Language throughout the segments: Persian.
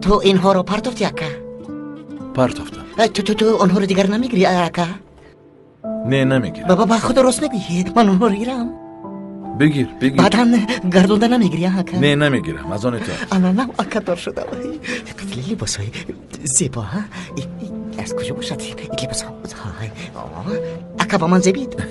تو اینها رو پرتافتی اکا؟ پرتافتم. تو آنها رو دیگر نمیگیری اکا؟ نه نمیگیرم. بابا خود راست نگی، من اونها رو گیرم. بگیر بعدا گردونده نمیگیری اکا؟ نه نمیگیرم، از آن اطاعت. انا نه اکا دار شده. این لباس های زیبا ها از کجا باشد؟ این لباس ها اکا با من زبید.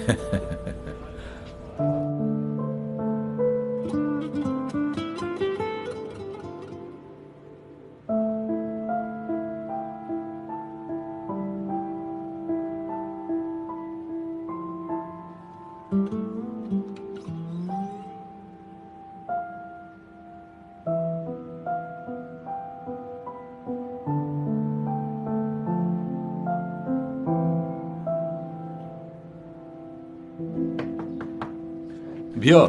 بیا.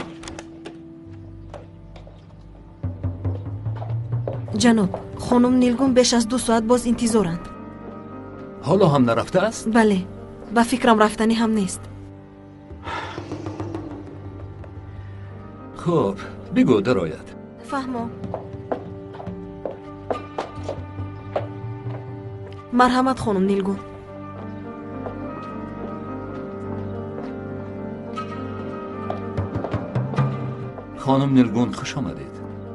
جناب، خانم نیلگون بیش از 2 ساعت باز انتظارند. حالا هم نرفته است؟ بله، با فکرم رفتنی هم نیست. خب بگو درآید. فهمم. مرحمت خانم نیلگون. خانم نیلگون خوش آمدید.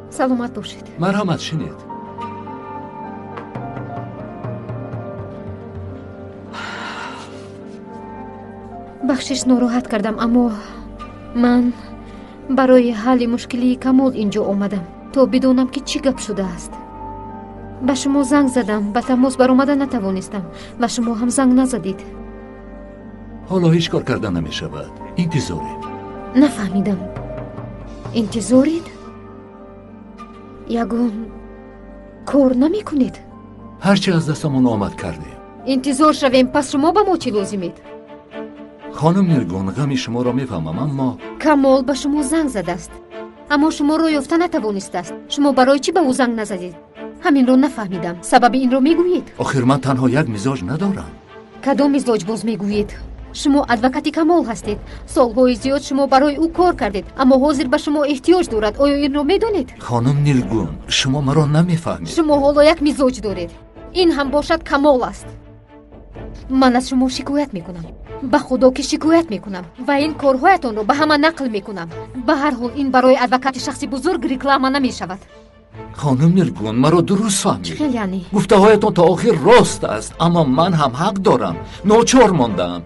سلامت باشید. مرحمت. شنید بخشش ناراحت کردم، اما من برای حل مشکلی کمال اینجا آمدم تا بدونم که چی گپ شده است. به شما زنگ زدم، به تماس برآمدن نتوانستم و شما هم زنگ نزدید. حالا هیچ کار کردن نمی شود. انتظاریم. نفهمیدم. انتظارید؟ یگان کار نمی کنید؟ هرچی از دستمون آمد کردیم. انتظار شویم، پس شما به ما چی لازمید؟ خانم نیلگون غم شما را میفهمم، اما کمال به شما زنگ زده است، اما شما رو یافته نتوانسته است. شما برای چی به او زنگ نزدید؟ همین رو نفهمیدم. سبب این رو میگویید؟ آخر من تنها یک مزاج ندارم. کدام مزاج باز میگویید؟ شما ادوکات کمال هستید. سالهای زیاد شما برای او کار کردید، اما حاضر به شما احتیاج دارد. آیا این رو میدونید؟ خانم نیلگون شما مرا نمیفهمید. شما حالا یک مزاج دارید. این هم باشد کمال است. من از شما شکایت میکنم، به خدا که شکایت میکنم و این کارهایتان رو به همه نقل میکنم. به هر حال این برای ادوکات شخصی بزرگ ریکلام نمیشود. خانم نیلگون مرا درست فهمید. چه یعنی؟ گفته هایتان تا آخر راست است، اما من هم حق دارم. ناچار ماندم.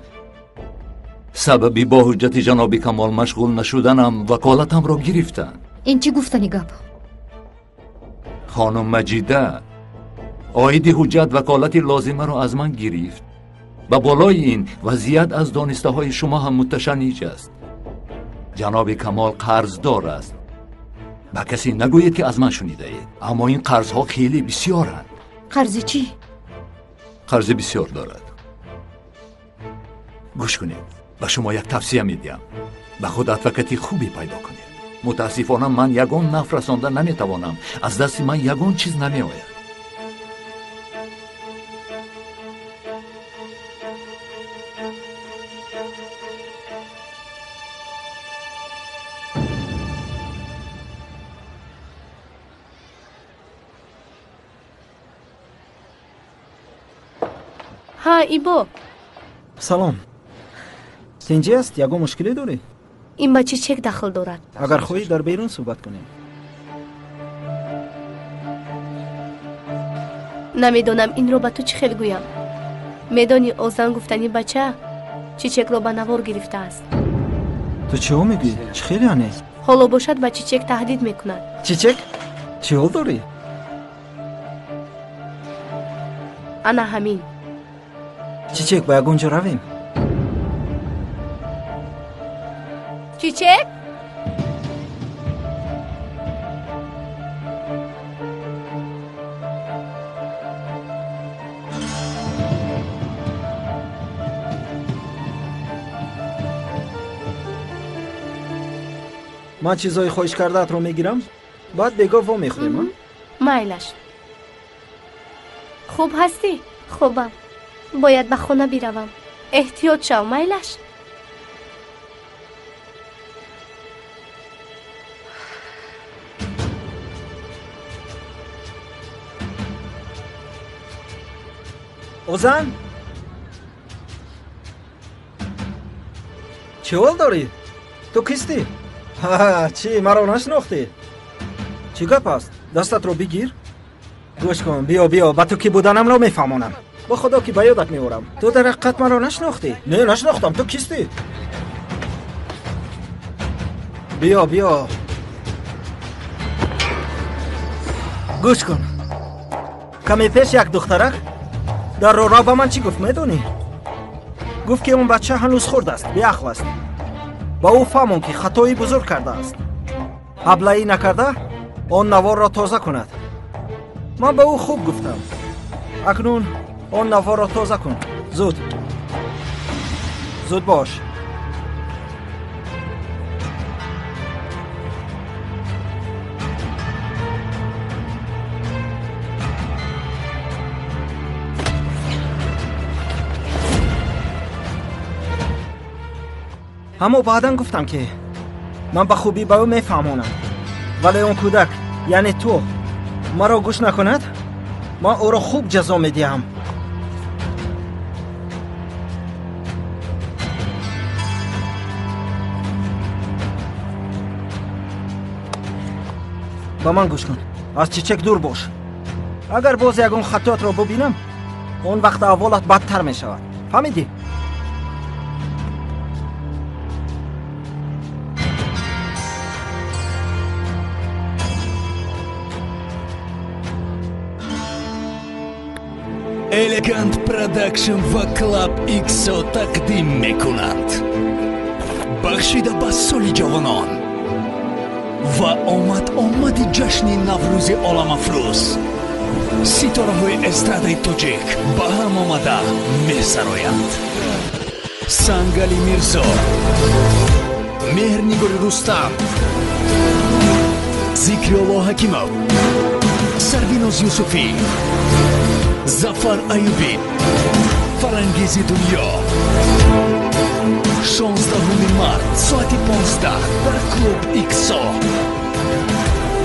سببی با حجت جناب کمال مشغول نشدنم وکالتم را گرفتن. این چی گفتنی گپ؟ خانم مجیده آید حجت وکالت لازمه را از من گرفت. به بالای این وضعیت از دانسته های شما هم متشنج است. جناب کمال قرضدار است. با کسی نگویید که از من شنیده اید، اما این قرض ها خیلی بسیارند. قرض چی؟ قرض بسیار دارد. گوش کنید، به شما یک توصیه میدیم. به خود ادوکاتی خوبی پیدا کنید. متاسفانه من یگان نفع رسانده نمیتوانم. از دست من یگان چیز نمیآید. ها ایبو. سلام. سنجی است؟ یگو مشکلی داری؟ این بچه چک داخل دارد. اگر خواهی در بیرون صحبت کنیم. نمیدونم این رو به تو چی خیلی گویم. میدانی اوزان گفتنی بچه چیچک رو به نوار گرفته است. تو چه میگی؟ چه خیلی یعنی؟ حالا باشد به چیچک تهدید میکند. چیچک؟ چه حال داری؟ انا همین. چیچک باید اونجا رویم. چیچک؟ من چیزای خواهش کردت رو میگیرم، بعد بگاه و میخوریم. مایلش. خوب هستی؟ خوبم. باید به خونه بیروم. احتیاط شو مایلش. اوزن چه حال داری؟ تو کیستی؟ چی مرا نشناختی؟ چی گپ است؟ دستت رو بگیر؟ گوش کن بیا با تو کی بودنم رو میفهمونم. با خدا که به یادت میارم. تو در حقیقت مرا نشناختی؟ نه نشناختم. تو کیستی؟ بیا گوش کن. کمی پیش یک دخترک در رو با من چی گفت میدونی؟ گفت که اون بچه هنوز خرد است، بیعقل است. با او فهمون که خطایی بزرگ کرده است. ابلهی نکرده آن نوار را تازه کند. من به او خوب گفتم. اکنون آن نوار را تازه کن. زود باش. اما بعداً گفتم که من به خوبی به او میفهمونم، ولی اون کودک یعنی تو مرا گوش نکند، من او را خوب جزا میدیم. با من گوش کن. از چیچک دور باش. اگر باز یکون خطات را ببینم اون وقت اولت بدتر می شود. فهمیدی؟ Elegant Production و کلاب ایکسو تقدیم میکنند بخشیده به سالی جوانان و آمد جشن نوروز عالم افروز. ستاره های استرادای تاجیک با هم آمده می‌سرایند. سنگالی میرزا، مهرنگار رستم، ذکرالله حکیمov، سرویناز یوسفی، ظفر ایوبی، فرانگیز دنیا. 16 مارس ساعت 15 در کلوب ایکسو.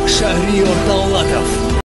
شهریار دولتов